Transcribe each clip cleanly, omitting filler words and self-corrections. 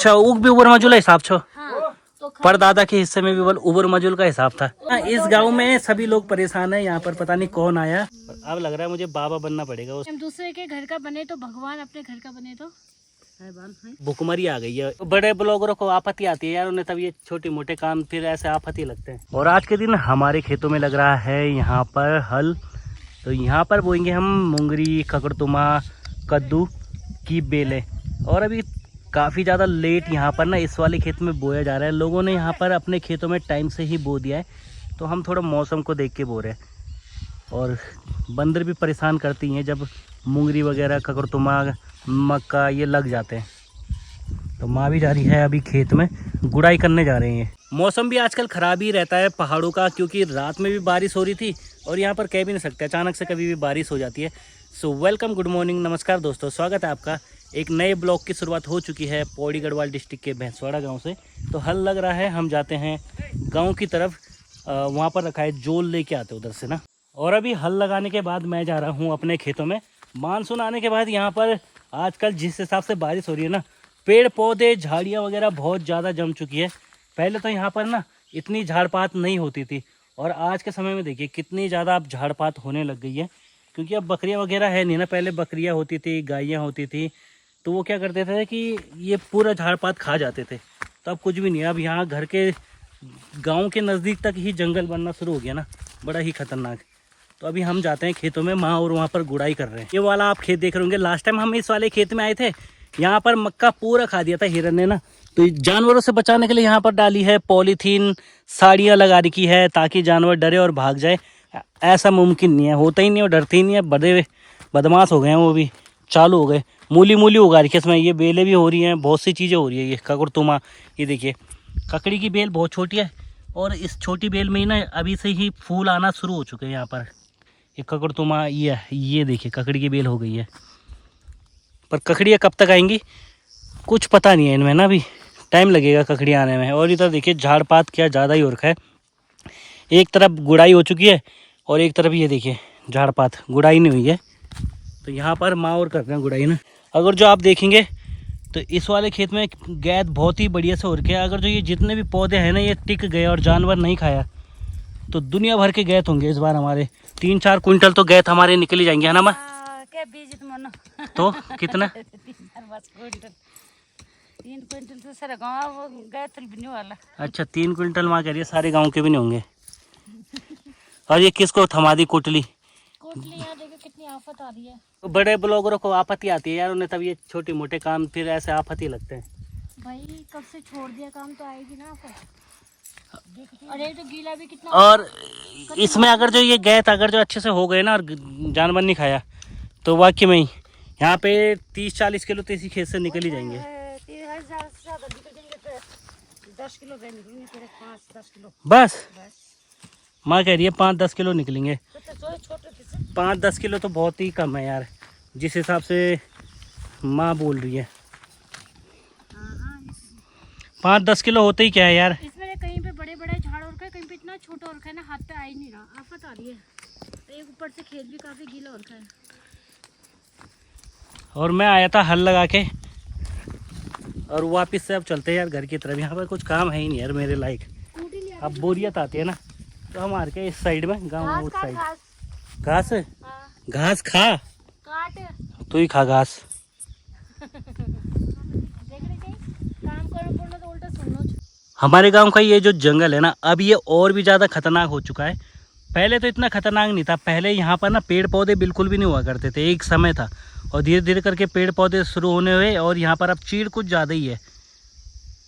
अच्छा ऊक भी उबर मजूल हिसाब छो। हाँ, तो परदादा के हिस्से में भी उबर मजूल का हिसाब था। इस गांव में सभी लोग परेशान है। यहाँ पर पता नहीं कौन आया। अब लग रहा है मुझे बाबा बनना पड़ेगा। हम दूसरे के घर का बने तो भगवान, अपने घर का बने तो भुखमरी आ गई है। बड़े ब्लॉगरों को आपत्ति आती है यार, उन्हें तब ये छोटे मोटे काम फिर ऐसे आपत्ति लगते हैं। और आज के दिन हमारे खेतों में लग रहा है यहाँ पर हल। तो यहाँ पर बोएंगे हम मूंगरी, ककड़तुमा, कद्दू की बेलें। और अभी काफ़ी ज़्यादा लेट यहाँ पर ना इस वाले खेत में बोया जा रहा है। लोगों ने यहाँ पर अपने खेतों में टाइम से ही बो दिया है, तो हम थोड़ा मौसम को देख के बो रहे हैं। और बंदर भी परेशान करती हैं जब मूंगरी वगैरह, ककड़तुमा, मक्का ये लग जाते हैं। तो माँ भी जा रही है अभी खेत में, गुड़ाई करने जा रही हैं। मौसम भी आजकल ख़राब ही रहता है पहाड़ों का, क्योंकि रात में भी बारिश हो रही थी और यहाँ पर कह भी नहीं सकते, अचानक से कभी भी बारिश हो जाती है। सो वेलकम, गुड मॉर्निंग, नमस्कार दोस्तों, स्वागत है आपका। एक नए ब्लॉग की शुरुआत हो चुकी है पौड़ी गढ़वाल डिस्ट्रिक्ट के भैंसवाड़ा गांव से। तो हल लग रहा है, हम जाते हैं गांव की तरफ। वहाँ पर रखा है जोल, लेके आते उधर से ना। और अभी हल लगाने के बाद मैं जा रहा हूँ अपने खेतों में। मानसून आने के बाद यहाँ पर आजकल जिस हिसाब से बारिश हो रही है ना, पेड़ पौधे झाड़ियाँ वगैरह बहुत ज़्यादा जम चुकी है। पहले तो यहाँ पर ना इतनी झाड़पात नहीं होती थी, और आज के समय में देखिए कितनी ज़्यादा अब झाड़पात होने लग गई है। क्योंकि अब बकरियाँ वगैरह है नहीं ना, पहले बकरियाँ होती थी, गायें होती थी, तो वो क्या करते थे कि ये पूरा झाड़पात खा जाते थे। तो अब कुछ भी नहीं है। अब यहाँ घर के गांव के नज़दीक तक ही जंगल बनना शुरू हो गया ना, बड़ा ही खतरनाक। तो अभी हम जाते हैं खेतों में, माँ और वहाँ पर गुड़ाई कर रहे हैं। ये वाला आप खेत देख रहे होंगे, लास्ट टाइम हम इस वाले खेत में आए थे, यहाँ पर मक्का पूरा खा दिया था हिरन ने ना। तो जानवरों से बचाने के लिए यहाँ पर डाली है पॉलीथीन, साड़ियाँ लगा रखी है ताकि जानवर डरे और भाग जाए। ऐसा मुमकिन नहीं है, होता ही नहीं, और डरते ही नहीं है। बड़े बदमाश हो गए हैं, वो भी चालू हो गए। मूली उगा रखी है इसमें, ये बेलें भी हो रही हैं, बहुत सी चीज़ें हो रही है। ये ककड़तुमा, ये देखिए ककड़ी की बेल बहुत छोटी है, और इस छोटी बेल में ही ना अभी से ही फूल आना शुरू हो चुके हैं यहाँ पर। ये ककड़तुमा, ये देखिए ककड़ी की बेल हो गई है, पर ककड़ियाँ कब तक आएंगी कुछ पता नहीं है इनमें ना, अभी टाइम लगेगा ककड़ी आने में। और इधर देखिए झाड़पात क्या ज़्यादा ही हो रखा है। एक तरफ गुड़ाई हो चुकी है और एक तरफ ये देखिए झाड़पात, गुड़ाई नहीं हुई है। तो यहाँ पर माँ और कर रहे हैं गुड़ाई ना। अगर जो आप देखेंगे तो इस वाले खेत में गैद बहुत ही बढ़िया से हो रखी है। अगर जो ये जितने भी पौधे हैं ना, ये टिक गए और जानवर नहीं खाया तो दुनिया भर के गैत होंगे। इस बार हमारे 3-4 कुंटल तो गैत हमारे निकल ही जाएंगे, है ना माँ? तो कितना? 3 क्विंटल तो सारा गाँव गैत भी नहीं वाला। अच्छा 3 कुंटल माँ कह रही है, सारे गाँव के भी नहीं होंगे। और ये किसको थमा दी कोटली? यहाँ देखो कितनी आफत आ रही है। तो बड़े ब्लॉगरों को आपत्ति आती है यार, उन्हें तब ये छोटे मोटे काम फिर ऐसे आपत्ति लगते हैं। भाई कब से छोड़ दिया काम, तो आएगी ना आफत। और एक तो गीला भी कितना। और इसमें अगर जो ये गैस अगर जो अच्छे से हो गए ना और जानवर नहीं खाया, तो वाकई में यहाँ पे 30-40 किलो तो इसी खेत से निकल ही जाएंगे। 10 किलो निकलेंगे, 5-10 किलो बस। माँ कह रही है 5-10 किलो निकलेंगे। तो 5-10 किलो तो बहुत ही कम है यार, जिस हिसाब से माँ बोल रही है। 5-10 किलो होते ही क्या है यार। इसमें कहीं पे बड़े बड़े झाड़ और कहीं पे इतना छोटा और है ना, हाथ पे आ ही नहीं रहा, आफत आ रही है। तो एक ऊपर से खेत भी काफी गीला और है। और मैं आया था हल लगा के, और वापस से अब चलते हैं यार घर की तरफ। यहाँ पर कुछ काम है ही नहीं यार मेरे लायक। अब बोरियत आती है ना, तो हम आर के इस साइड में, गाँव उस साइड। घास घास खा, काट तू ही खा घास। हमारे गांव का ये जो जंगल है ना, अब ये और भी ज़्यादा खतरनाक हो चुका है। पहले तो इतना खतरनाक नहीं था, पहले यहाँ पर ना पेड़ पौधे बिल्कुल भी नहीं हुआ करते थे, एक समय था। और धीरे धीरे करके पेड़ पौधे शुरू होने हुए, और यहाँ पर अब चीड़ कुछ ज़्यादा ही है,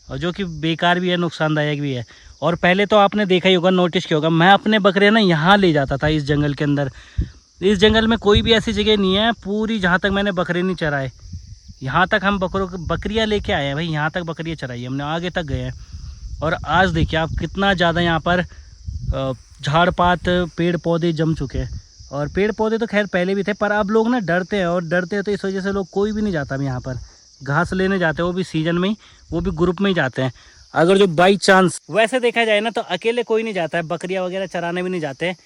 और जो कि बेकार भी है, नुकसानदायक भी है। और पहले तो आपने देखा ही होगा, नोटिस किया होगा, मैं अपने बकरे ना यहाँ ले जाता था इस जंगल के अंदर। इस जंगल में कोई भी ऐसी जगह नहीं है पूरी जहाँ तक मैंने बकरे नहीं चराए। यहाँ तक हम बकरियाँ लेके आए हैं भाई, यहाँ तक बकरियाँ चराई हमने, आगे तक गए हैं। और आज देखिए आप कितना ज़्यादा यहाँ पर झाड़पात, पेड़ पौधे जम चुके हैं। और पेड़ पौधे तो खैर पहले भी थे, पर अब लोग ना डरते हैं, और डरते हैं तो इस वजह से लोग कोई भी नहीं जाता अब यहाँ पर। घास लेने जाते हैं वो भी सीजन में ही, वो भी ग्रुप में ही जाते हैं। अगर जो बाई चांस वैसे देखा जाए ना, तो अकेले कोई नहीं जाता है, बकरियाँ वगैरह चराने भी नहीं जाते हैं।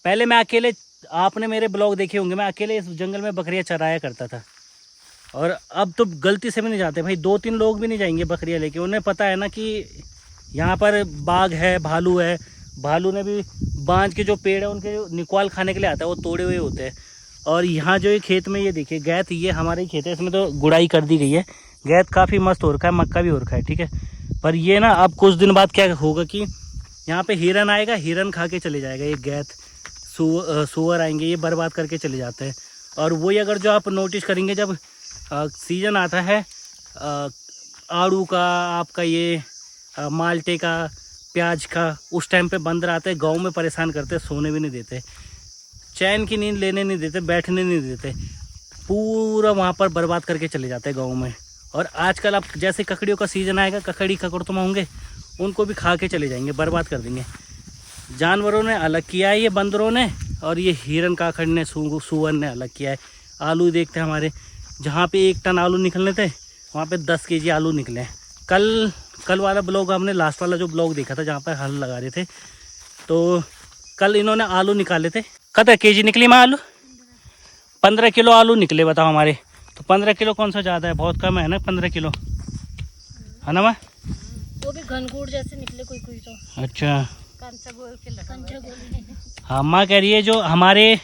पहले मैं अकेले, आपने मेरे ब्लॉग देखे होंगे, मैं अकेले इस जंगल में बकरियाँ चराया करता था। और अब तो गलती से भी नहीं जाते भाई, 2-3 लोग भी नहीं जाएंगे बकरियां लेके। उन्हें पता है ना कि यहाँ पर बाघ है, भालू है। भालू ने भी बांझ के जो पेड़ है उनके निकवाल खाने के लिए आता है, वो तोड़े हुए होते हैं। और यहाँ जो ये खेत में ये देखिए गैत, ये हमारे ही खेत है, इसमें तो गुड़ाई कर दी गई है। गैत काफ़ी मस्त हो रखा है, मक्का भी हो रखा है, ठीक है। पर ये ना अब कुछ दिन बाद क्या होगा कि यहाँ पे हिरन आएगा, हिरन खा के चले जाएगा। ये गैत, सुअर आएंगे, ये बर्बाद करके चले जाते हैं। और वही अगर जो आप नोटिस करेंगे, जब सीजन आता है आड़ू का, आपका ये माल्टे का, प्याज का, उस टाइम पे बंदर आते हैं, गाँव में परेशान करते, सोने भी नहीं देते, चैन की नींद लेने नहीं देते, बैठने नहीं देते, पूरा वहाँ पर बर्बाद करके चले जाते हैं गाँव में। और आजकल अब जैसे ककड़ियों का सीज़न आएगा, ककड़ी ककड़तुम होंगे, उनको भी खा के चले जाएंगे, बर्बाद कर देंगे। जानवरों ने अलग किया है ये बंदरों ने, और ये हिरन काकड़ ने, सुअर ने अलग किया है। आलू देखते हैं हमारे, जहाँ पे 1 टन आलू निकलने थे, वहाँ पे 10 केजी आलू निकले हैं। कल वाला ब्लॉग हमने, लास्ट वाला जो ब्लॉग देखा था जहाँ पर हल लगा रहे थे, तो कल इन्होंने आलू निकाले थे। कतः केजी निकली माँ आलू? 15 किलो आलू निकले, बताओ हमारे। तो 15 किलो कौन सा ज़्यादा है, बहुत कम है ना 15 किलो, है ना माँ? वो भी घनघोर जैसे निकले कोई तो। अच्छा, कंचा गोल के हाँ माँ कह रही है जो हमारे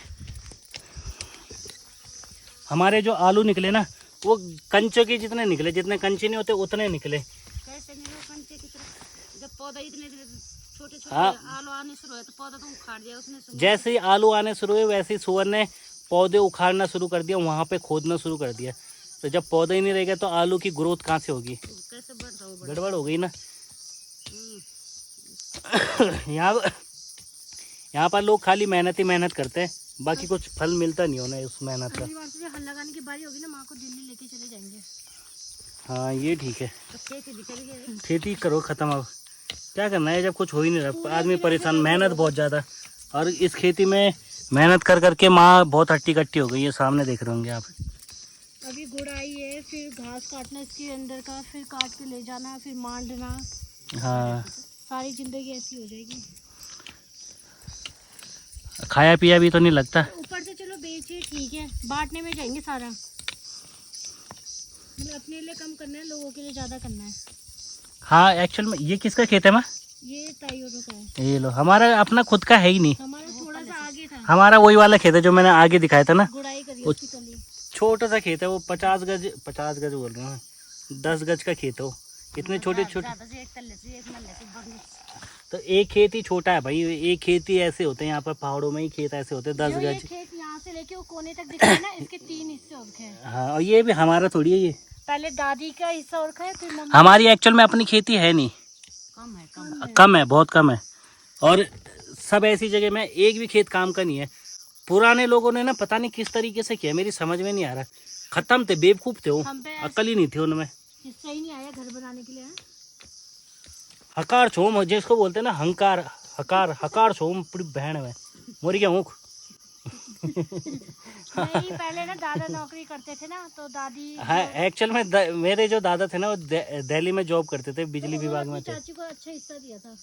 जो आलू निकले ना, वो कंचों के जितने निकले, जितने कंचे नहीं होते उतने निकले। कैसे नहीं वो कंचे की तरह, जब पौधा इतने छोटे छोटे हाँ, आलू आने शुरू हुए तो पौधा तो उखाड़ दिया उसने। जैसे ही आलू आने शुरू हुए वैसे ही सुअर ने पौधे उखाड़ना शुरू कर दिया, वहाँ पे खोदना शुरू कर दिया। तो जब पौधे ही नहीं रहेगा तो आलू की ग्रोथ कहाँ से होगी? कैसे बढ़ रहा होगा? गड़बड़ हो गई ना। यहाँ पर लोग खाली मेहनत ही मेहनत करते हैं, बाकी कुछ फल मिलता नहीं होना उस मेहनत का। हल लगाने की बारी होगी ना, माँ को दिल्ली लेके चले जाएंगे। हाँ ये ठीक है, तो खेती भी चली गई। खेती करो खत्म। अब क्या करना है जब कुछ हो ही नहीं रहा, आदमी परेशान, मेहनत बहुत ज़्यादा। और इस खेती में मेहनत कर करके माँ बहुत हट्टी कट्टी हो गई है, सामने देख रहे होंगे आप। अभी गुड़ाई है, फिर घास काटना इसके अंदर का, फिर काट के ले जाना, फिर मांडना। हाँ, सारी जिंदगी ऐसी हो जाएगी। खाया पिया भी तो नहीं लगता। ऊपर से चलो बेचिए ठीक है, बांटने में जाएंगे सारा। मतलब अपने लिए कम करना है, लोगों के लिए ज़्यादा करना है। हाँ एक्चुअल में ये किसका खेत है माँ? ये ताइयों का है। ये लो, हमारा अपना खुद का है ही नहीं। हमारा थोड़ा सा आगे था। हमारा वही वाला खेत है जो मैंने आगे दिखाया था ना, गुड़ाई करी वो उसकी कली। छोटा सा खेत है वो, 50 गज बोल रहा हूँ, 10 गज का खेत है वो। इतने छोटे छोटे, तो एक खेत ही छोटा है भाई, एक खेत ही ऐसे होते हैं यहाँ पर, पहाड़ों में ही खेत ऐसे होते हैं 10 गज। खेत यहाँ से लेके वो कोने तक दिख रहा है ना, इसके 3 हिस्से हो गए हैं। हाँ, और ये भी हमारा थोड़ी है, ये पहले दादी का हिस्सा और है, फिर मम्मी। हमारी एक्चुअल में अपनी खेती है नहीं, कम है, बहुत कम है। और सब ऐसी जगह में एक भी खेत काम का नहीं है। पुराने लोगों ने ना पता नहीं किस तरीके से किया, मेरी समझ में नहीं आ रहा। खत्म थे, बेवकूफ थे वो, अकल ही नहीं थी उनमें। हिस्सा ही नहीं आया घर बनाने के लिए। हकार छोम जिसको बोलते हैं ना, हकार छोम पूरी बहन में मोरी क्या मुख। नहीं, पहले ना दादा नौकरी करते थे ना, तो दादी। हाँ एक्चुअल में मेरे जो दादा थे ना, वो दिल्ली में जॉब करते थे, बिजली विभाग में थे। चाची को अच्छा हिस्सा दिया था।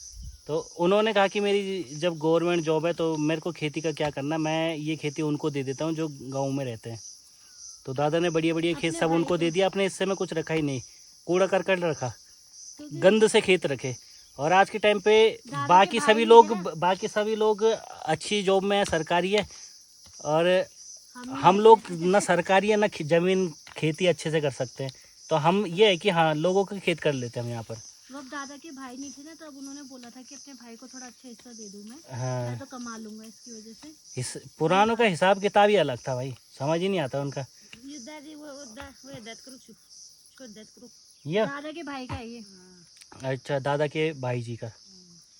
तो उन्होंने कहा कि मेरी जब गवर्नमेंट जॉब है तो मेरे को खेती का क्या करना, मैं ये खेती उनको दे देता हूँ जो गाँव में रहते हैं। तो दादा ने बढ़िया खेत सब उनको दे दिया, अपने हिस्से में कुछ रखा ही नहीं, कूड़ा करकट रखा, गंद से खेत रखे। और आज के टाइम पे बाकी सभी लोग अच्छी जॉब में है, सरकारी है, और हम लोग ना सरकारी है ना जमीन खेती अच्छे से कर सकते हैं। तो हम ये है कि हाँ लोगों का खेत कर लेते हैं हम यहाँ पर। वो दादा के भाई नहीं थे ना, तब उन्होंने बोला था कि अपने भाई को थोड़ा अच्छा हिस्सा दे दूं मैं। हाँ, मैं तो कमा लूंगा इसकी वजह से। इस पुरानों का हिसाब किताब ही अलग था भाई, समझ ही नहीं आता उनका। ये दादा के भाई का है ये। अच्छा, दादा के भाई जी का,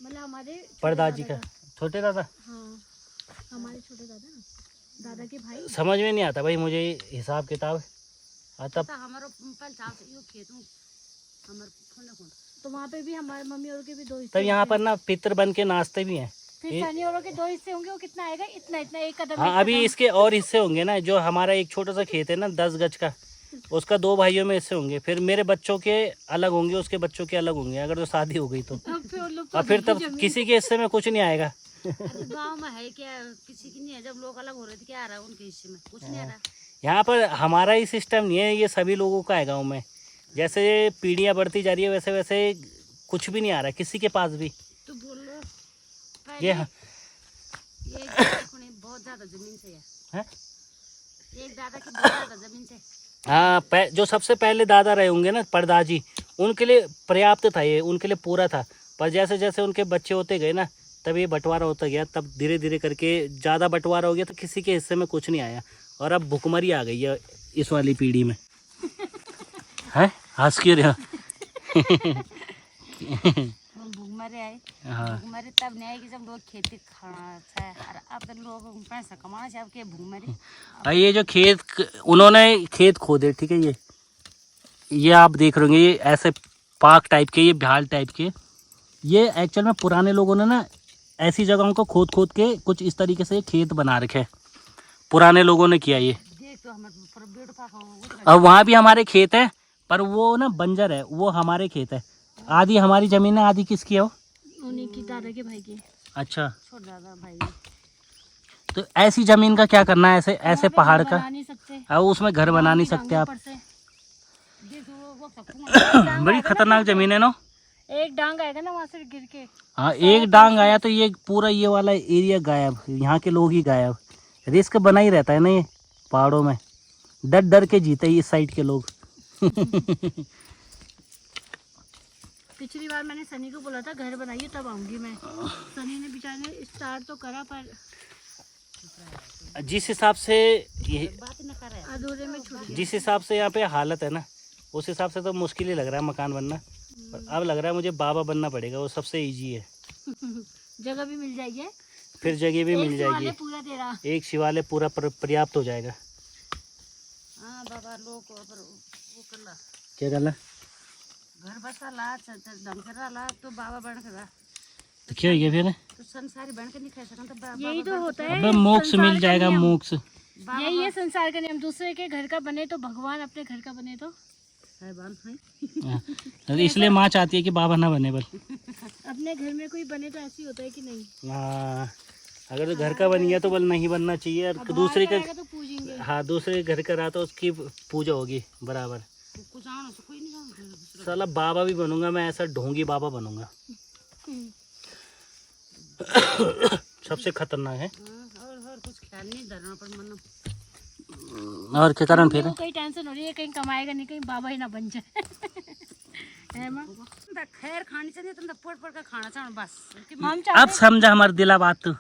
मतलब हमारे परदादा का, छोटे दादा। हाँ, हमारे छोटे दादा ना, दादा के भाई। समझ में नहीं आता भाई मुझे हिसाब किताब आता। तो वहाँ पे भी हमारे मम्मी और के भी 2 हिस्से। तब यहाँ पर ना पितर बन के नाचते भी हैं। फिर सनी औरों के 2 हिस्से होंगे, वो कितना आएगा? इतना एक कदम। हाँ, अभी इसके और हिस्से होंगे ना, जो हमारा एक छोटा सा खेत है ना 10 गज का, उसका 2 भाइयों में हिस्से होंगे। फिर मेरे बच्चों के अलग होंगे, उसके बच्चों के अलग होंगे, अगर तो शादी हो गई तो। और फिर तब किसी के हिस्से में कुछ नहीं आएगा। गाँव में है क्या, किसी की नहीं है। जब लोग अलग हो रहे थे क्या आ रहा है उनके हिस्से में? कुछ नहीं आ रहा। यहाँ पर हमारा ही सिस्टम नहीं है, ये सभी लोगों का है गाँव में। जैसे पीढ़ियाँ बढ़ती जा रही है वैसे वैसे कुछ भी नहीं आ रहा किसी के पास भी। तो बोल लो ये बहुत ज्यादा जमीन से है? एक दादा की बहुत ज्यादा जमीन से। हाँ, जो सबसे पहले दादा रहे होंगे ना, परदाजी, उनके लिए पर्याप्त था, ये उनके लिए पूरा था। पर जैसे जैसे उनके बच्चे होते गए ना, तब ये बंटवारा होता गया, तब धीरे धीरे करके ज़्यादा बंटवारा हो गया तो किसी के हिस्से में कुछ नहीं आया, और अब भुखमरी आ गई है इस वाली पीढ़ी में। है हंस क्यों रहे हो? भूखमरी आए, हाँ, भूखमरी तब नहीं आएगी जब लोग खेती खाना अच्छा है, और अब तो लोग पैसा कमाना चाहिए, अब के भूखमरी। और ये जो खेत उन्होंने खेत खोदे, ठीक है, ये आप देख रहे होंगे, ये ऐसे पार्क टाइप के, ये भाल टाइप के, ये एक्चुअल में पुराने लोगों ने ना ऐसी जगहों को खोद खोद के कुछ इस तरीके से खेत बना रखे, पुराने लोगों ने किया ये। और वहाँ भी हमारे खेत है, पर वो ना बंजर है, वो हमारे खेत है। आधी हमारी जमीन है, आधी किसकी है वो? उन्हीं की, दादा के भाई की। अच्छा, छोड़ दादा भाई। तो ऐसी जमीन का क्या करना है? ऐसे ऐसे पहाड़ का, बना नहीं सकते, और उसमें घर बना नहीं सकते आप। बड़ी खतरनाक जमीन है ना। एक डांग आएगा ना वहाँ से गिर के। हाँ, एक डांग आया तो ये पूरा ये वाला एरिया गायब, यहाँ के लोग ही गायब। रिस्क बना ही रहता है ना ये पहाड़ों में, डर डर के जीते इस साइड के लोग। पिछली बार मैंने सनी को बोला था घर बनाइए तब आऊंगी मैं, सनी ने बेचारे ने स्टार्ट तो करा पर जिस हिसाब से ये अधूरे में छूट गया। जिस हिसाब से यहाँ पे हालत है ना, उस हिसाब से तो मुश्किल ही लग रहा है मकान बनना। पर अब लग रहा है मुझे बाबा बनना पड़ेगा, वो सबसे इजी है। जगह भी मिल जाएगी, फिर जगह भी मिल जाएगी, पूरा तेरा एक शिवालय पूरा पर्याप्त हो जाएगा। हाँ बाबा, लोग वो करला, क्या करना? घर बसा ला, ढंग से ला तो बाबा बन के, तो क्या हो गया फिर? तो संसारी बन के नहीं खा सकता, तो यही तो होता है। अबे मोक्ष मिल जाएगा, मोक्ष। यही है संसार का नियम, दूसरे के घर का बने तो भगवान, अपने घर का बने तो इसलिए माँ चाहती है कि बाबा ना बने, बल अपने घर में कोई बने तो ऐसे होता है कि नहीं। हाँ, अगर तो घर का बन गया तो बल नहीं बनना चाहिए, और दूसरे का तो पूजेंगे। हाँ, दूसरे के घर का रहा तो उसकी पूजा होगी बराबर। साला बाबा भी बनूंगा मैं, ऐसा ढोंगी बाबा बनूंगा। सबसे खतरनाक है। और कुछ ख्याल नहीं धरना पर मन। और क्या कारण फिर? कहीं टेंशन हो रही है, कहीं कमाएगा नहीं, कहीं बाबा ही ना बन जाए। खैर खानी चाहिए, तुम पोट पोट का खाना चाहिए बस। अब समझा हमारे दिला बात। तो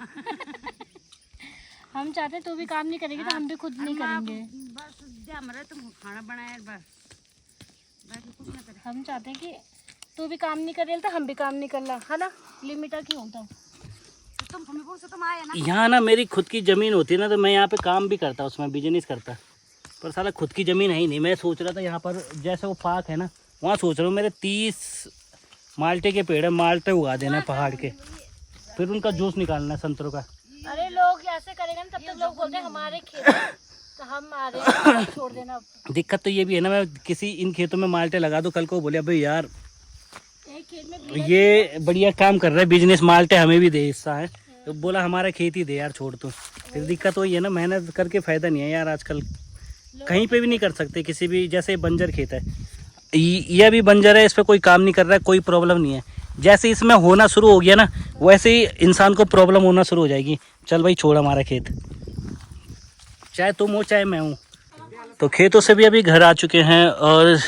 हम चाहते तू भी काम नहीं करेगी तो हम भी खुद नहीं करेंगे, बस हमारा तुम खाना बनाया बस, बाकी कुछ ना करे। हम चाहते हैं कि तू भी काम नहीं करे तो हम भी काम नहीं करना, है ना। लिमिट की होता तुम भूमिपुर से तुम आए ना। यहाँ ना मेरी खुद की ज़मीन होती है ना, तो मैं यहाँ पे काम भी करता, उसमें बिजनेस करता, पर साला खुद की ज़मीन है ही नहीं। मैं सोच रहा था यहाँ पर जैसे वो पार्क है ना, वहाँ सोच रहा हूँ मेरे 30 माल्टे के पेड़ है, माल्टे उगा देना पहाड़ के, फिर उनका जूस निकालना है संतरों का। अरे लोग ऐसे करेंगे ना, तब तक लोग बोलते हैं हमारे खेत है, तो हम आ रहे हैं, छोड़ देना। दिक्कत तो ये भी है ना, मैं किसी इन खेतों में माल्टे लगा दूँ, कल को बोले भाई यार एक खेत में ये बढ़िया काम कर रहा है, बिजनेस, माल्टे हमें भी दे हिस्सा है, तो बोला हमारा खेत ही दे यार, छोड़ तो। फिर दिक्कत वही है ना, मेहनत करके फ़ायदा नहीं है यार, आजकल कहीं पे भी नहीं कर सकते किसी भी। जैसे बंजर खेत है, यह भी बंजर है, इस पर कोई काम नहीं कर रहा है, कोई प्रॉब्लम नहीं है। जैसे इसमें होना शुरू हो गया ना, वैसे ही इंसान को प्रॉब्लम होना शुरू हो जाएगी। चल भाई छोड़ हमारा खेत, चाहे तुम हो चाहे मैं हूँ। तो खेतों से भी अभी घर आ चुके हैं, और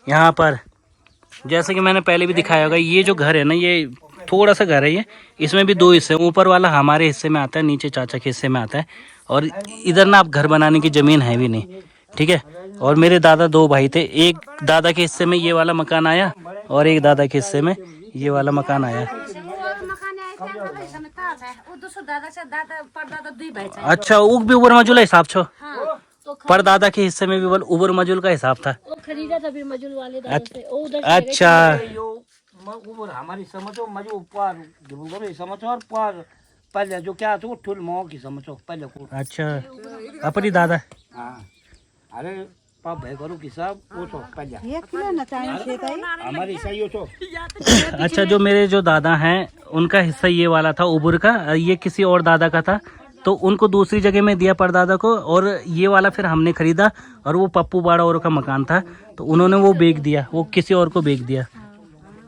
यहाँ पर जैसे कि मैंने पहले भी दिखाया होगा, ये जो घर है ना, ये थोड़ा सा घर है ये, इसमें भी 2 हिस्से, ऊपर वाला हमारे हिस्से में आता है, नीचे चाचा के हिस्से में आता है, और इधर ना आप घर बनाने की ज़मीन है भी नहीं, ठीक है। और मेरे दादा 2 भाई थे, एक दादा के हिस्से में ये वाला मकान आया, और एक दादा के हिस्से में ये वाला मकान आया। अच्छा, उग भी उबर मजुल हिसाब छो। पर दादा के हिस्से में भी बल उबर मजुल का हिसाब था। वो खरीदा था फिर मजुल वाले दादा से, वो उधर अच्छा, ऊपर हमारी समझो मजो पार समझो, और पार पहले जो क्या था ठुल मोह की समझो पहले को। अच्छा, अपनी दादा। हाँ, अरे पाप भाई करो कि सब वो तो पहले हमारी सही हो तो। अच्छा, जो मेरे जो दादा हैं उनका हिस्सा ये वाला था उबुर का, ये किसी और दादा का था, तो उनको दूसरी जगह में दिया परदादा को, और ये वाला फिर हमने खरीदा, और वो पप्पू बाड़ा और का मकान था तो उन्होंने वो बेच दिया, वो किसी और को बेच दिया।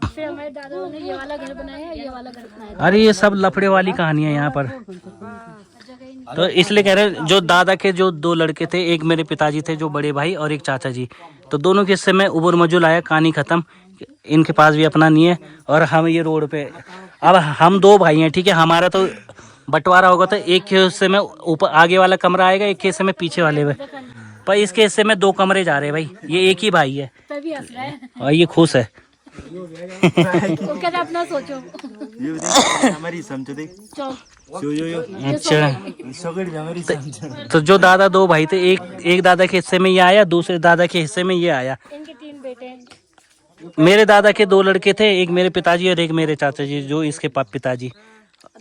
फिर हमारे दादा ने ये वाला घर बनाया, ये वाला घर बनाया। अरे ये सब लफड़े वाली कहानी है यहाँ पर। तो इसलिए कह रहे हैं, जो दादा के जो 2 लड़के थे, एक मेरे पिताजी थे जो बड़े भाई, और एक चाचा जी, तो दोनों के हिस्से में उबुर मजुल आया, कहानी खत्म। इनके पास भी अपना नहीं है, और हम ये रोड पे, अब हम 2 भाई हैं, ठीक है, हमारा तो बंटवारा होगा तो एक के हिस्से में ऊपर आगे वाला कमरा आएगा, एक के हिस्से में पीछे वाले में, पर इसके हिस्से में 2 कमरे जा रहे हैं भाई। ये एक ही भाई है, तभी हंस रहा है। और ये खुश है। वो कहता अपना सोचो। हमारी समझो देख। अच्छा, तो जो दादा 2 भाई थे, एक दादा के हिस्से में ये आया, दूसरे दादा के हिस्से में ये आया। इनके 3 बेटे हैं। मेरे दादा के 2 लड़के थे, एक मेरे पिताजी और एक मेरे चाचा जी जो इसके पिताजी,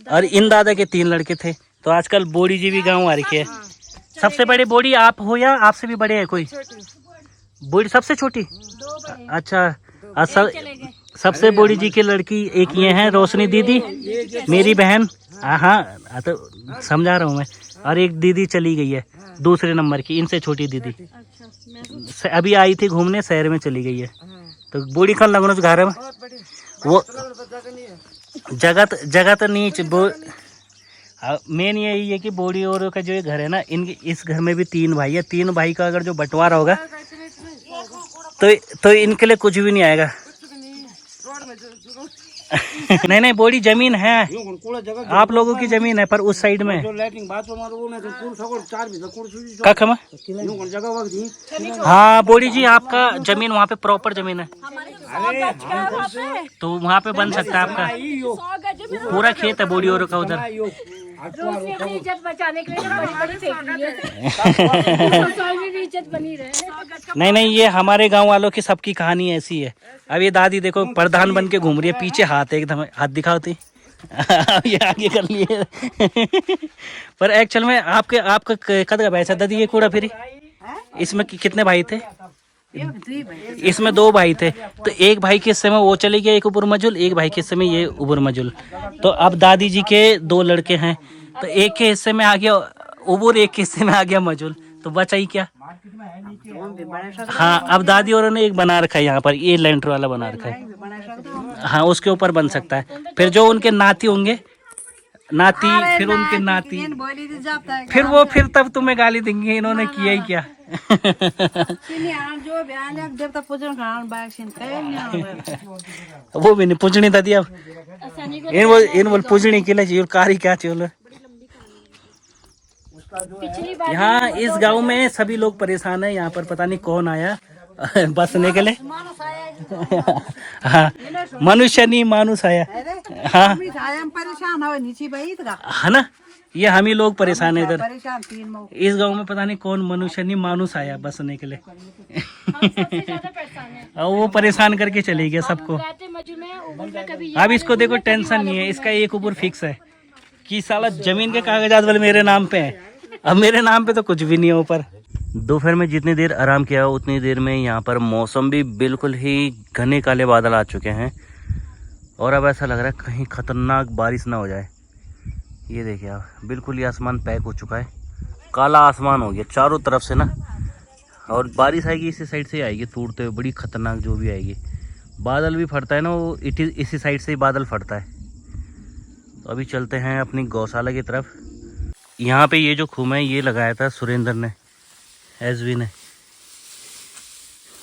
और इन दादा के 3 लड़के थे। तो आजकल बोड़ी जी भी गाँव आ रखी है। सबसे बड़े बोड़ी आप हो या आपसे भी बड़े हैं कोई? बोड़ी सबसे छोटी? 2 बड़े। अच्छा, सबसे बड़ी जी की लड़की एक ये है रोशनी दीदी, मेरी बहन। हाँ, तो समझा रहा हूँ मैं। और एक दीदी चली गई है दूसरे नंबर की, इनसे छोटी दीदी अभी आई थी घूमने, शहर में चली गई है। तो बूढ़ी खन लगनो घर में वो जगह तो नीच मेन यही है कि बूढ़ी और का जो ये घर है ना, इनके इस घर में भी 3 भाई है। 3 भाई का अगर जो बंटवारा होगा तो इनके लिए कुछ भी नहीं आएगा। नहीं बड़ी जमीन है, आप लोगों की जमीन है, पर उस साइड में हाँ बोड़ी जी, आपका जमीन वहाँ पे प्रॉपर जमीन है, तो वहाँ पे बन सकता है आपका पूरा खेत है बोड़ी और का उधर। इज्जत बचाने के लिए बड़ी फैक्ट्री है। इज्जत बनी रहे। नहीं, ये हमारे गांव वालों की सबकी कहानी ऐसी है। अब ये दादी देखो प्रधान बन के घूम रही है, पीछे हाथ है एकदम, हाथ दिखाती ये आगे कर लिए पर एक्चुअल में आपका कद का पैसा दादी ये कूड़ा फिरी। इसमें कितने भाई थे? इसमें 2 भाई थे, तो एक भाई के हिस्से में वो चले गया, एक उबुर मजुल, एक भाई के हिस्से में ये उबुर मजुल। तो अब दादी जी के 2 लड़के हैं, तो एक के हिस्से में आ गया उबुर, एक के हिस्से में आ गया मजुल, तो बचा ही क्या। हाँ, अब दादी और ने एक बना रखा है यहाँ पर, ये लेंटर वाला बना रखा है। हाँ, उसके ऊपर बन सकता है। फिर जो उनके नाती होंगे, नाती, फिर उनके नाती, फिर तब तुम्हें गाली देंगे, इन्होंने किया ही क्या। वो भी नहीं पूछनी दादी, अब इन बोल पूछनी के लिए कारी क्या चाहिए। यहाँ इस गांव में सभी लोग परेशान है। यहाँ पर पता नहीं कौन आया बसने के लिए। हाँ, मनुष्य नहीं मानुष आया। हाँ है ना, ये हम ही लोग परेशान है इधर इस गांव में। पता नहीं कौन मनुष्य नहीं मानुष आया बसने के लिए। और वो परेशान करके चले गया सबको। अब इसको देखो टेंशन नहीं है, इसका एक ऊपर फिक्स है कि साला जमीन के कागजात वाले मेरे नाम पे है। अब मेरे नाम पे तो कुछ भी नहीं है ऊपर। दोपहर में जितनी देर आराम किया उतनी देर में यहाँ पर मौसम भी बिल्कुल ही घने काले बादल आ चुके हैं, और अब ऐसा लग रहा है कहीं खतरनाक बारिश ना हो जाए। ये देखिए आप, बिल्कुल ही आसमान पैक हो चुका है, काला आसमान हो गया चारों तरफ से ना। और बारिश आएगी इसी साइड से आएगी टूटते हुए, बड़ी खतरनाक जो भी आएगी। बादल भी फटता है ना, वो इसी साइड से ही बादल फटता है। तो अभी चलते हैं अपनी गौशाला की तरफ। यहाँ पे ये जो खूम है ये लगाया था सुरेंद्र ने, एसवी ने।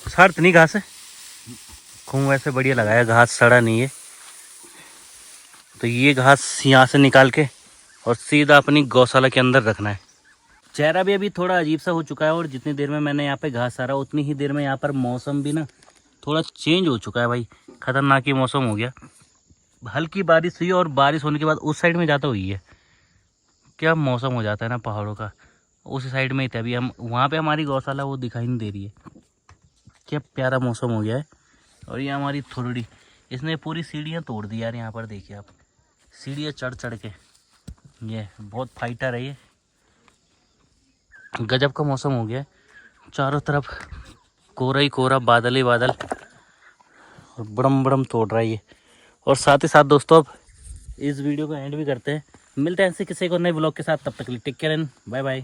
सार्थ नहीं घास है, खूम वैसे बढ़िया लगाया, घास सड़ा नहीं है। तो ये घास यहाँ से निकाल के और सीधा अपनी गौशाला के अंदर रखना है। चेहरा भी अभी थोड़ा अजीब सा हो चुका है, और जितनी देर में मैंने यहाँ पे घास सारा उतनी ही देर में यहाँ पर मौसम भी ना थोड़ा चेंज हो चुका है भाई। खतरनाक ही मौसम हो गया। हल्की बारिश हुई, और बारिश होने के बाद उस साइड में ज़्यादा हुई है। क्या मौसम हो जाता है ना पहाड़ों का, उस साइड में ही थे। अभी हम वहाँ पे हमारी गौशाला वो दिखाई नहीं दे रही है। क्या प्यारा मौसम हो गया है। और ये हमारी थोड़ी, इसने पूरी सीढ़ियाँ तोड़ दी यार। यहाँ पर देखिए आप, सीढ़ियाँ चढ़ के, ये बहुत फाइटर है ये। गजब का मौसम हो गया है, चारों तरफ कोहरा ही कोहरा, बादल ही बादल, और बड़म बड़म तोड़ रहा है ये। और साथ ही साथ दोस्तों अब इस वीडियो को एंड भी करते हैं। मिलते हैं ऐसे किसी को नए ब्लॉग के साथ, तब तक के लिए take care and bye bye.